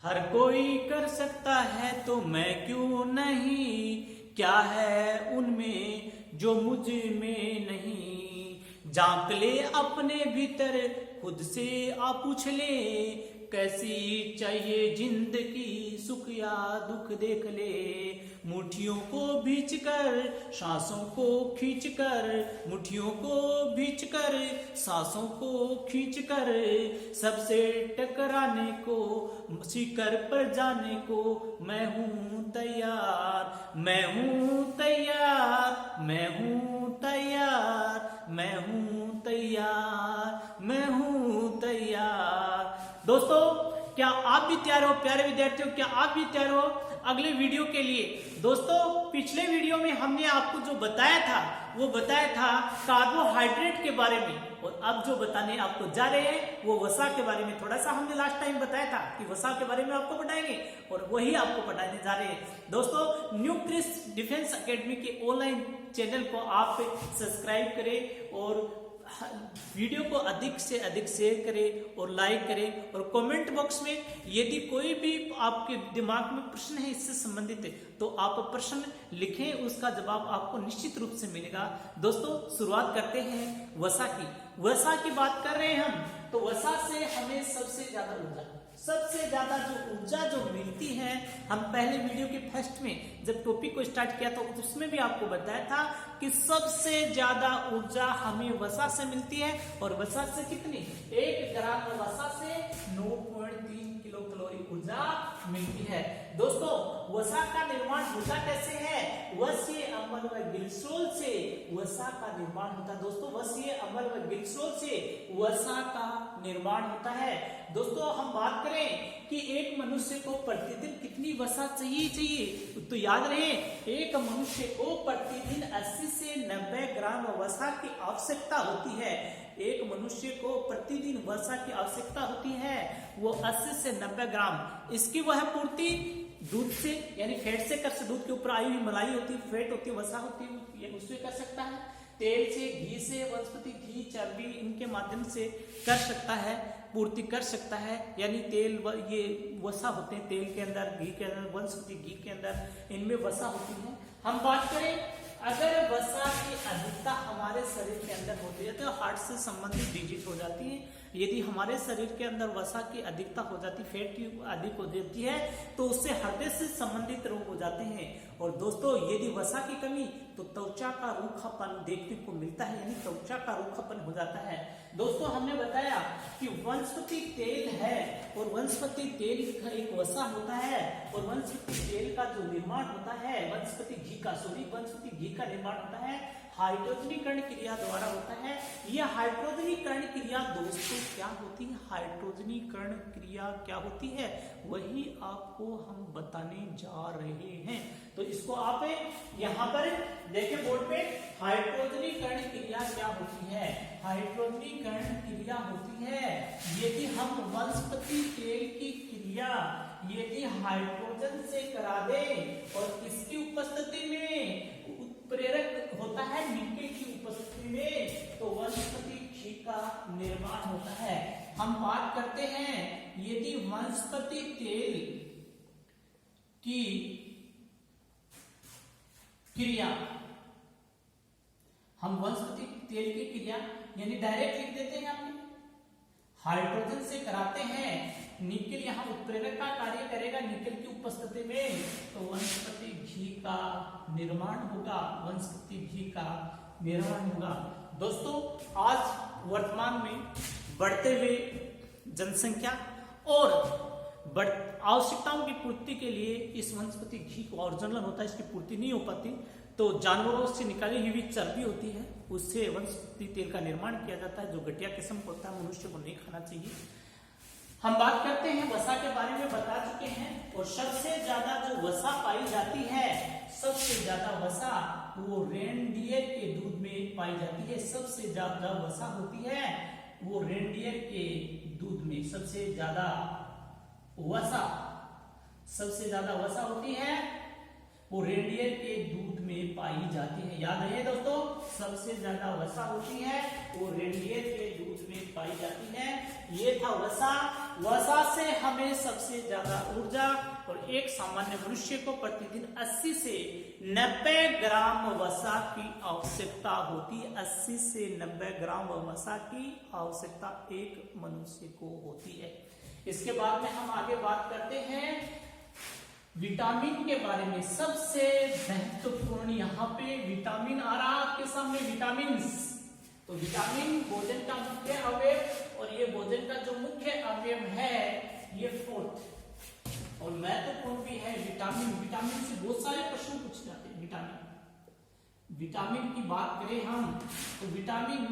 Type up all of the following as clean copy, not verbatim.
हर कोई कर सकता है तो मैं क्यों नहीं, क्या है उनमें जो मुझ में नहीं। झांक ले अपने भीतर, खुद से आप पूछ ले, कैसी चाहिए जिंदगी, सुख या दुख देख ले। मुट्ठियों को भींच कर, सांसों को खींच कर, मुट्ठियों को भींच कर, सांसों को खींच कर, सबसे टकराने को, शिखर पर जाने को मैं हूं तैयार, मैं हूं तैयार, मैं हूं तैयार, मैं हूं तैयार, मैं हूं तैयार। दोस्तों, क्या आप भी तैयार हो? प्यारे विद्यार्थियों, क्या आप भी तैयार हो अगले वीडियो के लिए? दोस्तों, पिछले वीडियो में हमने आपको जो बताया था वो बताया था कार्बोहाइड्रेट के बारे में, और अब जो बताने आपको जा रहे हैं वो वसा के बारे में। थोड़ा सा हमने लास्ट टाइम बताया था कि वसा के बारे में आपको बताएंगे, और वही आपको बताने जा रहे हैं। दोस्तों, न्यू क्रिस डिफेंस एकेडमी के ऑनलाइन चैनल को आप सब्सक्राइब करें और वीडियो को अधिक से अधिक शेयर करें और लाइक करें, और कमेंट बॉक्स में यदि कोई भी आपके दिमाग में प्रश्न है इससे संबंधित तो आप प्रश्न लिखें, उसका जवाब आपको निश्चित रूप से मिलेगा। दोस्तों, शुरुआत करते हैं वसा की। वसा की बात कर रहे हैं हम, तो वसा से हमें सबसे ज्यादा जो ऊर्जा जो मिलती है, हम पहले वीडियो के फर्स्ट में जब टॉपिक को स्टार्ट किया तो उसमें भी आपको बताया था कि सबसे ज्यादा ऊर्जा हमें वसा से मिलती है। और वसा से कितनी? 1 ग्राम वसा से 9.3 किलो कैलोरी ऊर्जा मिलती है। दोस्तों, वसा का निर्माण होता कैसे है? वसीय अम्ल व ग्लिसरॉल से वसा का निर्माण होता है। दोस्तों, वसीय अम्ल व ग्लिसरॉल से वसा का निर्माण होता है। दोस्तों, हम बात करें कि एक मनुष्य को प्रतिदिन कितनी वसा चाहिए, तो याद रहे, एक मनुष्य को प्रतिदिन 80 से 90 ग्राम वसा की आवश्यकता होती है। एक मनुष्य को प्रतिदिन वसा की आवश्यकता होती है, वो 80 से 90 ग्राम। इसकी वह पूर्ति दूध से यानी फैट से कर सकते, दूध के ऊपर आई हुई मलाई होती है, फैट होती है, वसा होती है, उससे कर सकता है। तेल से, घी से, वनस्पति घी, चर्बी, इनके माध्यम से कर सकता है, पूर्ति कर सकता है। यानी तेल ये वसा होते हैं, तेल के अंदर, घी के अंदर, वनस्पति घी के अंदर, इनमें वसा होती है। हम बात करें, अगर वसा की अधिकता हमारे शरीर के अंदर होती है तो हार्ट से संबंधित डिजीज हो जाती है। यदि हमारे शरीर के अंदर वसा की अधिकता हो जाती, फैट की अधिक हो जाती है, तो उससे हृदय से संबंधित रोग हो जाते हैं। और दोस्तों, यदि वसा की कमी तो त्वचा का रूखापन देखने को मिलता है, यानी त्वचा का रूखापन हो जाता है। दोस्तों, हमने बताया कि वनस्पति तेल है, और वनस्पति तेल का एक वसा होता है, और वनस्पति तेल का जो निर्माण होता है, वनस्पति घी का निर्माण होता है हाइड्रोजनीकरण क्रिया द्वारा होता है। यह हाइड्रोजनीकरण क्रिया दोस्तों क्या होती है? हाइड्रोजनीकरण क्रिया क्या होती है वही आपको हम बताने जा रहे हैं। तो इसको आप यहाँ पर देखें बोर्ड पे, हाइड्रोजनीकरण क्रिया क्या होती है? हाइड्रोजनीकरण क्रिया होती है यदि हम वनस्पति तेल की क्रिया यदि हाइड्रोजन से करा दें, और किसकी उपस्थिति में? प्रेरक होता है निकेल की उपस्थिति में, तो वनस्पति घी का निर्माण होता है। हम बात करते हैं, यदि वनस्पति तेल की क्रिया, हम वनस्पति तेल की क्रिया यानी डायरेक्ट लिख देते हैं, आपने हाइड्रोजन से कराते हैं, निकेल यहाँ उत्प्रेरक का कार्य करेगा निकेल की उपस्थिति में, तो वनस्पति घी का निर्माण होगा, वनस्पति घी का निर्माण होगा। दोस्तों, आज वर्तमान में बढ़ते हुए जनसंख्या और आवश्यकताओं की पूर्ति के लिए इस वनस्पति घी को ओरिजिनल होता है, इसकी पूर्ति नहीं हो पाती, तो जानवरों से निकाली हुई चर्बी होती है, उससे वनस्पति तेल का निर्माण किया जाता है, जो घटिया किस्म का होता है, मनुष्य को नहीं खाना चाहिए। हम बात करते हैं वसा के बारे में बता चुके हैं, और सबसे ज्यादा जो वसा पाई जाती है, सबसे ज्यादा वसा वो रेनडियर के दूध में पाई जाती है। सबसे ज्यादा वसा होती है वो रेनडियर के दूध में, सबसे ज्यादा वसा होती है वो रेनडियर के दूध में पाई जाती है। याद रहे दोस्तों, सबसे ज्यादा वसा होती है वो रेनडियर के दूध में पाई जाती है। ये था वसा। वसा से हमें सबसे ज्यादा ऊर्जा, और एक सामान्य मनुष्य को प्रतिदिन 80 से 90 ग्राम वसा की आवश्यकता होती है। 80 से 90 ग्राम वसा की आवश्यकता एक मनुष्य को होती है। इसके बाद में हम आगे बात करते हैं विटामिन के बारे में। सबसे महत्वपूर्ण यहाँ पे विटामिन आ रहा आपके सामने, विटामिन्स। तो विटामिन भोजन का मुख्य अवयव, और ये भोजन का जो मुख्य अवयव है ये फोर्थ और महत्वपूर्ण भी है विटामिन। विटामिन से बहुत सारे प्रश्न पूछे जाते हैं। विटामिन की बात करें हम तो विटामिन,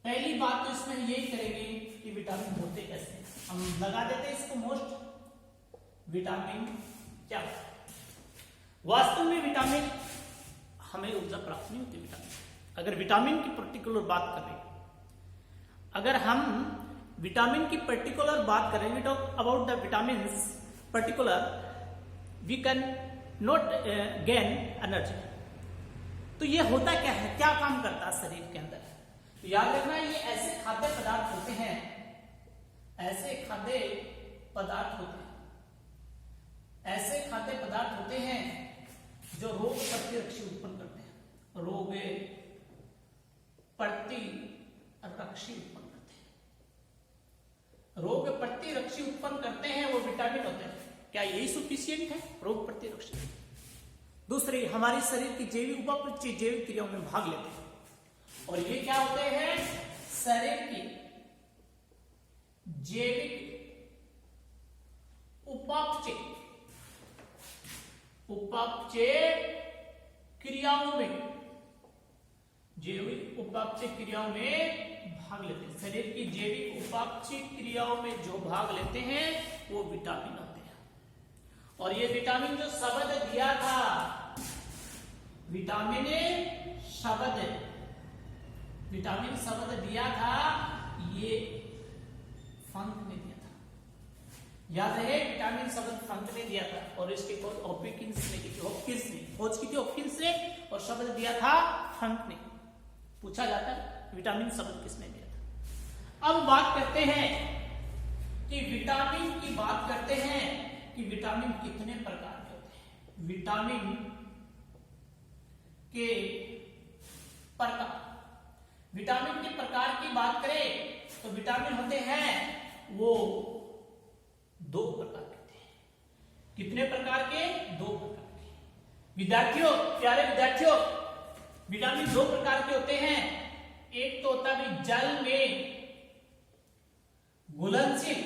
पहली बात तो इसमें यही करेंगे कि विटामिन होते कैसे। हम लगा देते हैं इसको मोस्ट। विटामिन क्या, वास्तव में विटामिन हमें ऊर्जा प्राप्त नहीं होती। विटामिन, अगर विटामिन की पर्टिकुलर बात करें, अगर हम विटामिन की पर्टिकुलर बात करें, we talk about the vitamins particular, we can not gain energy. तो ये होता क्या है, क्या काम करता है शरीर के अंदर? तो याद रखना, ये ऐसे खाद्य पदार्थ होते हैं, ऐसे खाद्य पदार्थ होते हैं, ऐसे खाद्य पदार्थ होते हैं जो रोग प्रतिरक्षी उत्पन्न करते हैं। रोग प्रतिरक्षी उत्पन्न करते हैं, रोग प्रतिरक्षी उत्पन्न करते हैं, वो विटामिन होते हैं। क्या यही सफिशिएंट है? रोग प्रतिरक्षी। दूसरे, हमारे शरीर की जैविक उपापचय जैविक क्रियाओं में भाग लेते हैं, और ये क्या होते हैं? शरीर की जैविक उपापचय क्रियाओं में, जैविक उपापचय क्रियाओं में भाग लेते हैं। शरीर की जैविक उपापचय क्रियाओं में जो भाग लेते हैं वो विटामिन होते हैं। और ये विटामिन जो शब्द दिया था, विटामिन शब्द दिया था, ये फंक ने दिया था। याद है, विटामिन शब्द फंक ने दिया था, और इसके खोज हॉपकिंस ने की थी। हॉपकिंस ने, और शब्द दिया था फंक ने। पूछा जाता है विटामिन शब्द किसने दिया था। अब बात करते हैं कि विटामिन की बात करते हैं कि विटामिन कितने प्रकार के होते हैं। विटामिन के प्रकार, विटामिन के प्रकार की बात करें तो विटामिन होते हैं वो 2 प्रकार के होते हैं। कितने प्रकार के? 2 प्रकार के। विद्यार्थियों, प्यारे विद्यार्थियों, विटामिन 2 प्रकार के होते हैं। एक तो होता है जल में घुलनशील,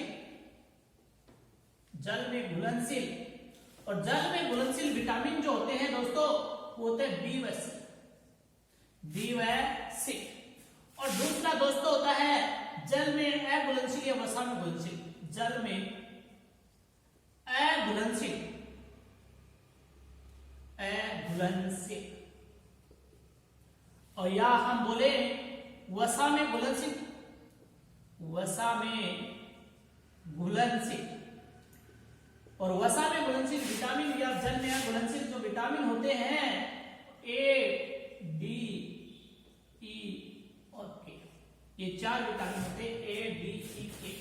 जल में घुलनशील, और जल में घुलनशील विटामिन जो होते हैं दोस्तों, वो होते हैं बी व सी। और दूसरा दोस्तों होता है जल में अघुलनशील या वसा में घुलनशील। जल में अघुलनशील, और या हम बोले वसा में घुलनशील, वसा में घुलनशील। और वसा में घुलनशील विटामिन या जल में घुलनशील जो विटामिन होते हैं ए, डी, ई और के, ये 4 विटामिन होते हैं, ए, डी, ई, के,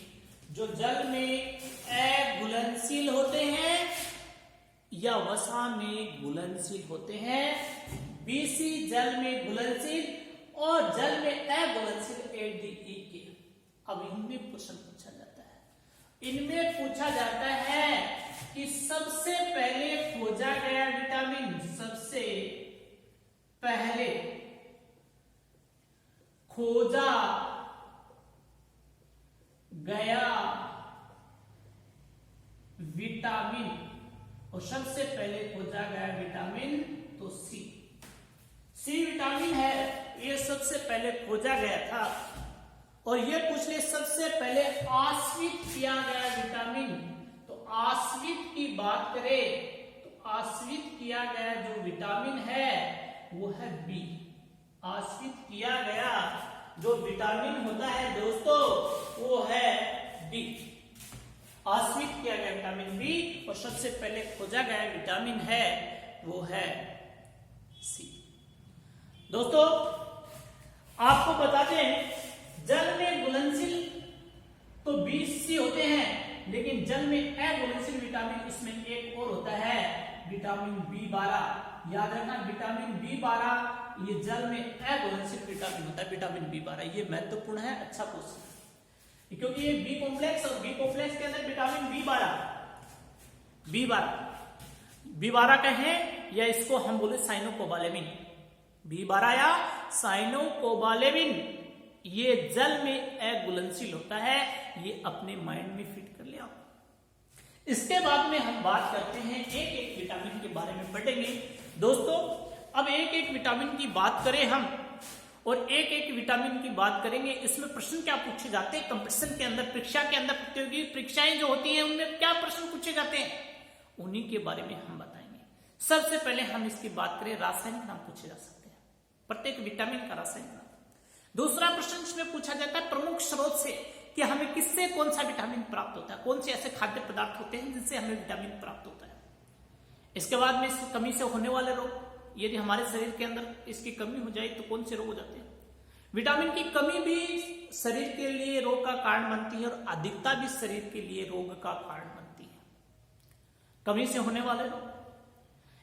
जो जल में अघुलनशील होते हैं या वसा में घुलनशील होते हैं। बीसी जल में घुलनशील और जल में अघुलनशील, ए, डी, ई, के। अब इनमें प्रश्न पूछा जाता है, इनमें पूछा जाता है कि सबसे पहले खोजा गया विटामिन, सबसे पहले खोजा गया विटामिन, और सबसे पहले खोजा गया विटामिन तो सी विटामिन है, ये सबसे पहले खोजा गया था। और ये पूछ ले सबसे पहले आश्रित किया गया विटामिन, तो आश्रित की बात करें तो आश्रित किया गया जो विटामिन है वो है बी। आश्रित किया गया जो विटामिन होता है दोस्तों वो है बी। आश्रित किया गया विटामिन बी, और सबसे पहले खोजा गया विटामिन है वो है सी। दोस्तों आपको बता दें, जल में घुलनशील तो 20C होते हैं, लेकिन जल में अघुलनशील विटामिन इसमें एक और होता है, विटामिन B12। याद रखना, विटामिन B12 ये जल में अघुलनशील विटामिन होता है, विटामिन B12। ये महत्वपूर्ण है, अच्छा क्वेश्चन, क्योंकि ये बी कॉम्प्लेक्स और बी कॉम्प्लेक्स के अंदर विटामिन B12 कहें या इसको हम बोले साइनोकोबालेमिन, B12 या साइनोकोबालेमिन, ये जल में अघुलनशील होता है। ये अपने माइंड में फिट कर लिया। इसके बाद में हम बात करते हैं एक एक विटामिन के बारे में पढ़ेंगे दोस्तों। अब एक एक विटामिन की बात करें हम, और एक एक विटामिन की बात करेंगे, इसमें प्रश्न क्या पूछे जाते हैं कंपटीशन के अंदर, परीक्षा के अंदर, प्रतियोगी परीक्षाएं जो होती हैं उनमें क्या प्रश्न पूछे जाते हैं, उन्हीं के बारे में हम बताएंगे। सबसे पहले हम इसकी बात करें, रासायनिक नाम पूछे जा सकते हैं, प्रत्येक विटामिन का रासायनिक नाम। दूसरा प्रश्न इसमें पूछा जाता है प्रमुख स्रोत से, कि हमें किससे कौन सा विटामिन प्राप्त होता है, कौन से ऐसे खाद्य पदार्थ होते हैं जिनसे हमें विटामिन प्राप्त होता है। इसके बाद में इसकी कमी से होने वाले रोग, यदि हमारे शरीर के अंदर इसकी कमी हो जाए तो कौन से रोग हो जाते हैं। विटामिन की कमी भी शरीर के लिए रोग का कारण बनती है, और अधिकता भी शरीर के लिए रोग का कारण बनती है, कमी से होने वाले रोग।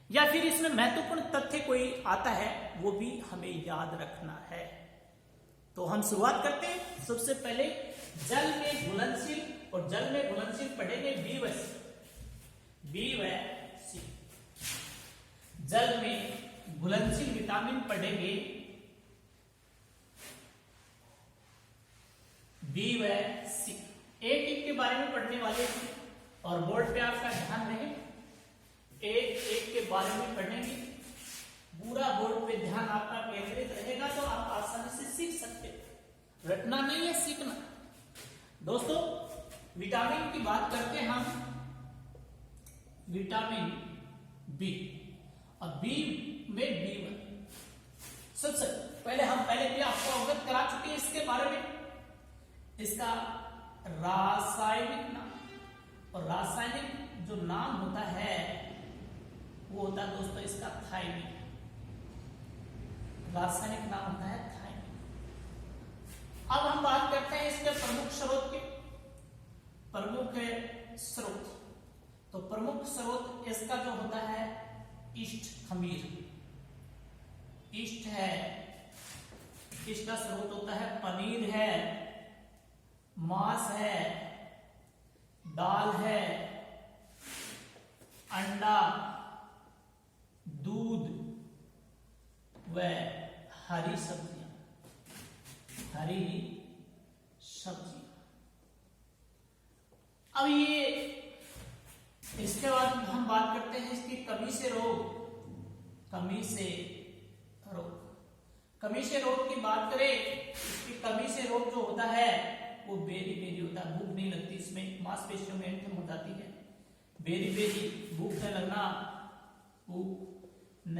या फिर इसमें महत्वपूर्ण तथ्य कोई आता है, वो भी हमें याद रखना है। तो हम शुरुआत करते हैं। सबसे पहले जल में घुलनशील, और जल में घुलनशील पढ़ेंगे B व C। जल में घुलनशील विटामिन पढ़ेंगे B व C। एक एक के बारे में पढ़ने वाले हैं, और बोर्ड पे आपका ध्यान रहे, एक एक के बारे में पढ़ेंगे, पूरा बोर्ड पे ध्यान आपका केंद्रित रहेगा तो आप आसानी से सीख सकते हैं। रटना नहीं है, सीखना। दोस्तों विटामिन की बात करते हैं हम, विटामिन बी, और बी में B1। सबसे पहले हम भी आपको अवगत करा चुके हैं इसके बारे में, इसका रासायनिक नाम, और रासायनिक जो नाम होता है वो होता है दोस्तों इसका थायमिन। रासायनिक नाम होता है थायमिन। अब हम बात करते हैं इसके प्रमुख स्रोत के। प्रमुख स्रोत, तो प्रमुख स्रोत इसका जो होता है ईस्ट, खमीर, ईस्ट है, इसका स्रोत होता है पनीर है, मांस है, दाल है, अंडा, दूध व हरी सब्जियां, हरी सब्जी। अब ये इसके बाद हम बात करते हैं इसकी कमी से रोग। कमी से रोग, कमी से रोग की बात करें, इसकी कमी से रोग जो होता है वो बेरी बेरी होता है, भूख नहीं लगती, इसमें मांसपेशियों में ऐंठन हो जाती है। बेरी बेरी, भूख न लगना, भूख न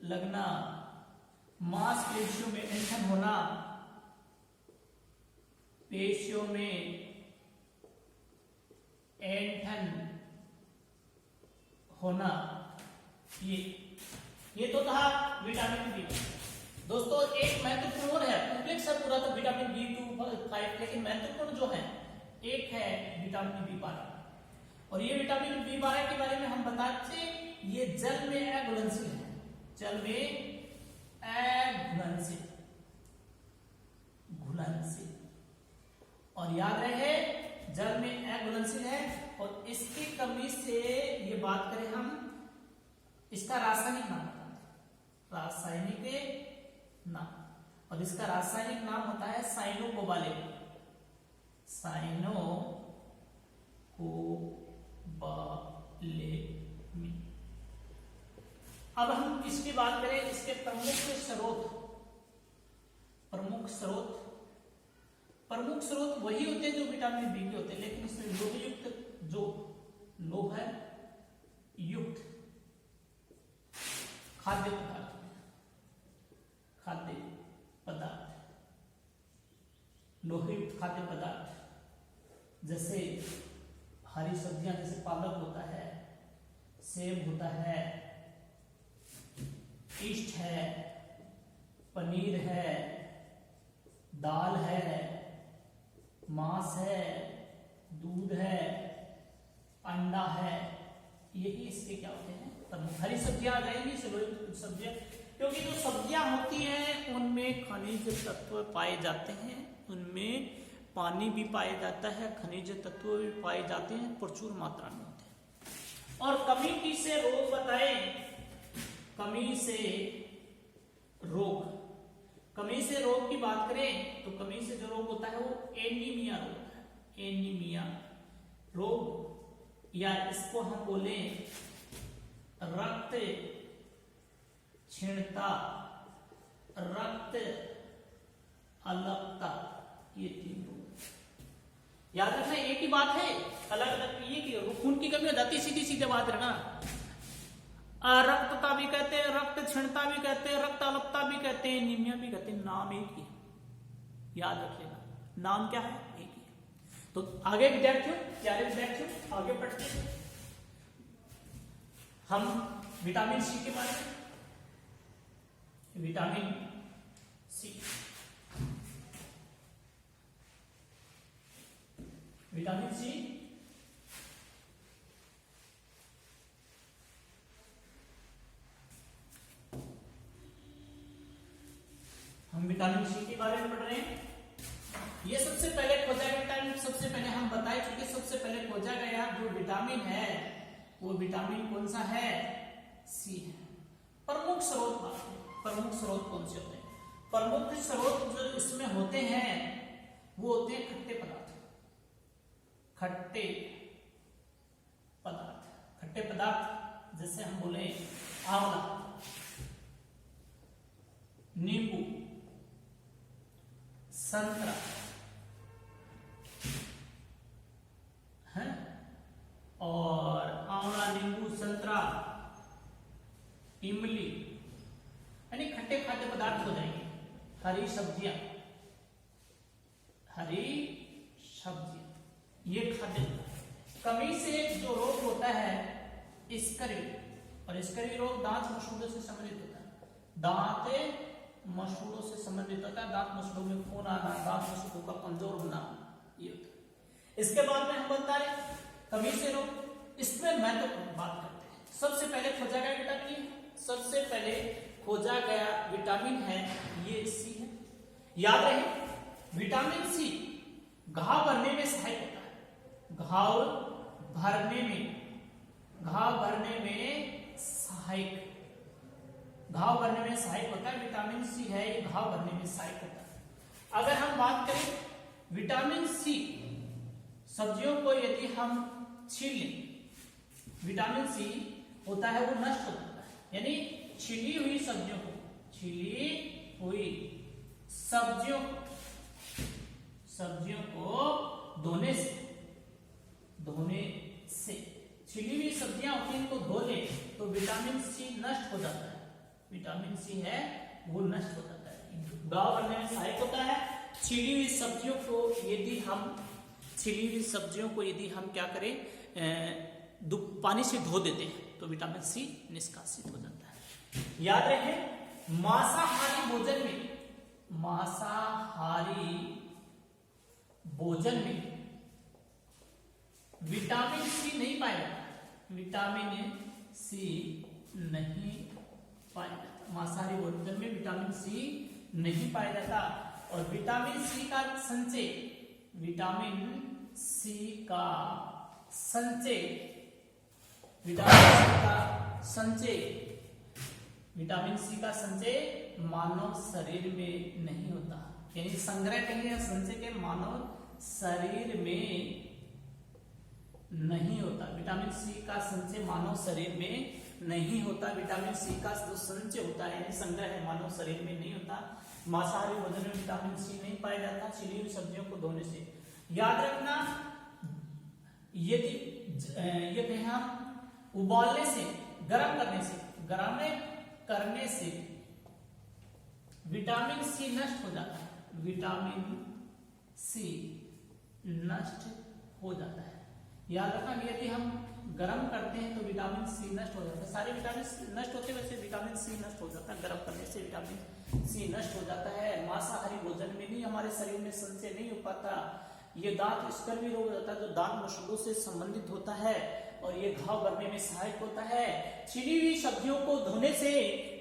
लगना, मांसपेशियों में ऐंठन होना, पेशियों में ऐंठन होना, ये तो था विटामिन बी। दोस्तों एक महत्वपूर्ण और है, कॉम्प्लेक्स है पूरा तो विटामिन B2-5, लेकिन महत्वपूर्ण जो है एक है विटामिन B12। और ये विटामिन B12 के बारे में हम बताते, ये जल में अघुलनशील है, जल में अघुलनशील, घुलनशील, और याद रहे जल में अघुलनशील है। और इसकी कमी से ये बात करें हम, इसका रासायनिक नाम होता है, रासायनिक नाम, और इसका रासायनिक नाम होता है साइनोकोबालेमिन, साइनोकोबालेमिन। अब हम इसकी बात करें, इसके प्रमुख स्रोत। प्रमुख स्रोत, प्रमुख स्रोत वही होते हैं जो विटामिन बी के होते हैं, लेकिन इसमें लोहयुक्त, जो लोह है युक्त खाद्य पदार्थ, खाद्य पदार्थ, लोहयुक्त खाद्य पदार्थ, जैसे हरी सब्जियां, जैसे पालक होता है, सेब होता है, ईस्ट है, पनीर है, दाल है, मांस है, दूध है, अंडा है, यही इसके क्या होते हैं प्रमुख। हरी सब्जियां आ जाएंगी, सब्जियां, क्योंकि जो सब्जियां होती हैं उनमें खनिज तत्व पाए जाते हैं, उनमें पानी भी पाया जाता है, खनिज तत्व भी पाए जाते हैं, प्रचुर मात्रा में होते हैं। और कमी से रोग बताएं, कमी से रोग, कमी से रोग की बात करें तो कमी से जो रोग होता है वो एनीमिया रोग है, एनीमिया रोग, या इसको हम बोले रक्त क्षीणता, रक्त अल्पता, ये 3 रोग। याद रखना एक ही बात है, अलग अलग ये कि खून की कमी हो जाती है, सीधी सीधे बात रखना। रक्तता भी कहते हैं, रक्त क्षीणता भी कहते हैं, रक्त अल्पता भी कहते हैं, एनीमिया भी कहते हैं, नाम एक ही, याद रख लेना, नाम क्या है, एक ही। तो आगे विद्यार्थियों, प्यारे विद्यार्थियों, आगे पढ़ते हैं हम विटामिन सी के बारे में। विटामिन सी, विटामिन सी हम विटामिन सी के बारे में पढ़ रहे हैं। ये सबसे पहले खोजा गया विटामिन, सबसे पहले हम बताए चुके, सबसे पहले खोजा गया जो विटामिन है वो विटामिन कौन सा है, सी है। प्रमुख स्रोत बात है, प्रमुख स्रोत कौन से होते हैं, प्रमुख स्रोत जो इसमें होते हैं वो होते हैं खट्टे पदार्थ, खट्टे पदार्थ, खट्टे पदार्थ जैसे हम बोले आंवला, नींबू, संतरा है, और आंवला, नींबू, संतरा, इमली, यानी खट्टे खाद्य पदार्थ हो जाएंगे। हरी सब्जियां, हरी सब्जियां, ये खाद्य कमी से जो रोग होता है स्कर्वी, और स्कर्वी रोग दांत मसूड़ों से संबंधित होता है, दांत मसूड़ों से संबंधित होता है, दांत मसूड़ों में खून आना, दांत मसूड़ों का कमजोर होना, ये होता है। इसके बाद में हम बता रहे कमी से रोग, इसमें महत्वपूर्ण बात करते हैं। सबसे पहले खोजा गया विटामिन, सबसे पहले खोजा गया विटामिन है ये सी है। याद रहे विटामिन सी घाव भरने में सहायक होता है, घाव भरने में, घाव भरने में सहायक, घाव भरने में सहायक होता है, विटामिन सी है ये घाव भरने में सहायक होता है। अगर हम बात करें विटामिन सी, सब्जियों को यदि हम छील लें, विटामिन सी होता है वो नष्ट हो जाता है, यानी छिली हुई सब्जियों को, छिली हुई सब्जियों को धोने से, धोने से, छिली हुई सब्जियां होती हैं इनको धो ले तो विटामिन सी नष्ट हो जाता है, विटामिन सी है वो नष्ट हो जाता है, घाव भरने में सहायक होता है। छिली हुई सब्जियों को यदि हम, छिली हुई सब्जियों को यदि हम क्या करें, पानी से धो देते हैं तो विटामिन सी निष्कासित हो जाता है। याद रखें मांसाहारी भोजन में, मांसाहारी भोजन में विटामिन सी नहीं पाया जाता, विटामिन सी नहीं पाया जाता, मांसाहारी भोजन में विटामिन सी नहीं पाया जाता। और विटामिन सी का संचय, विटामिन सी का संचय, विटामिन सी का संचय, विटामिन सी का संचय मानव शरीर में नहीं होता, यानी संग्रह कहें या संचय के मानव शरीर में नहीं होता, विटामिन सी का संचय मानव शरीर में नहीं होता, विटामिन सी का जो संचय होता है यानी संग्रह है मानव शरीर में नहीं होता। मांसाहारी भोजन में विटामिन सी नहीं पाया जाता छिली हुई सब्जियों को धोने से। याद रखना यदि ये कहें हम उबालने से, गर्म करने से, गर्म करने से विटामिन सी नष्ट हो जाता है, विटामिन सी नष्ट हो जाता है। याद रखना यदि हम गर्म करते हैं तो विटामिन सी नष्ट हो जाता है, सारे विटामिन नष्ट होते हैं, वैसे विटामिन सी नष्ट हो जाता है, गर्म करने से विटामिन सी नष्ट हो जाता है। मांसाहारी भोजन में नहीं, हमारे शरीर में संचय नहीं हो पाता। ये दांत स्कर्वी रोग होता है जो दांत मसूड़ों से संबंधित होता है और ये घाव भरने में सहायक होता है। छिली हुई सब्जियों को धोने से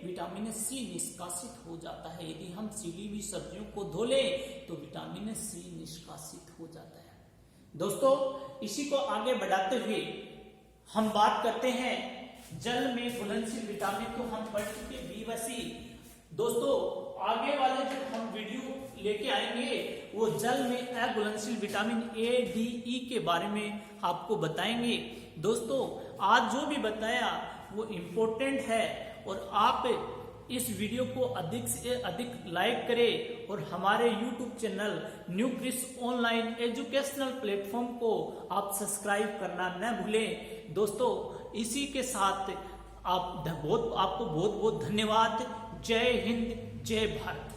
विटामिन सी निष्कासित हो जाता है। यदि हम छिली हुई सब्जियों को धो लें तो विटामिन सी निष्कासित हो जाता है। दोस्तों, इसी को आगे बढ़ाते हुए हम बात करते हैं जल में घुलनशील विटामिन। तो हम पढ़ चुके बी व सी। दोस्तों, आगे वाले जो हम वीडियो लेके आएंगे वो जल में अघुलनशील विटामिन ए, डी, ई के बारे में आपको बताएंगे। दोस्तों, आज जो भी बताया वो इम्पोर्टेंट है और आप इस वीडियो को अधिक से अधिक लाइक करें और हमारे YouTube channel new Chris online educational platform को आप सब्सक्राइब करना न भूलें। दोस्तों, इसी के साथ आपको बहुत बहुत धन्यवाद। जय हिंद, जय भारत।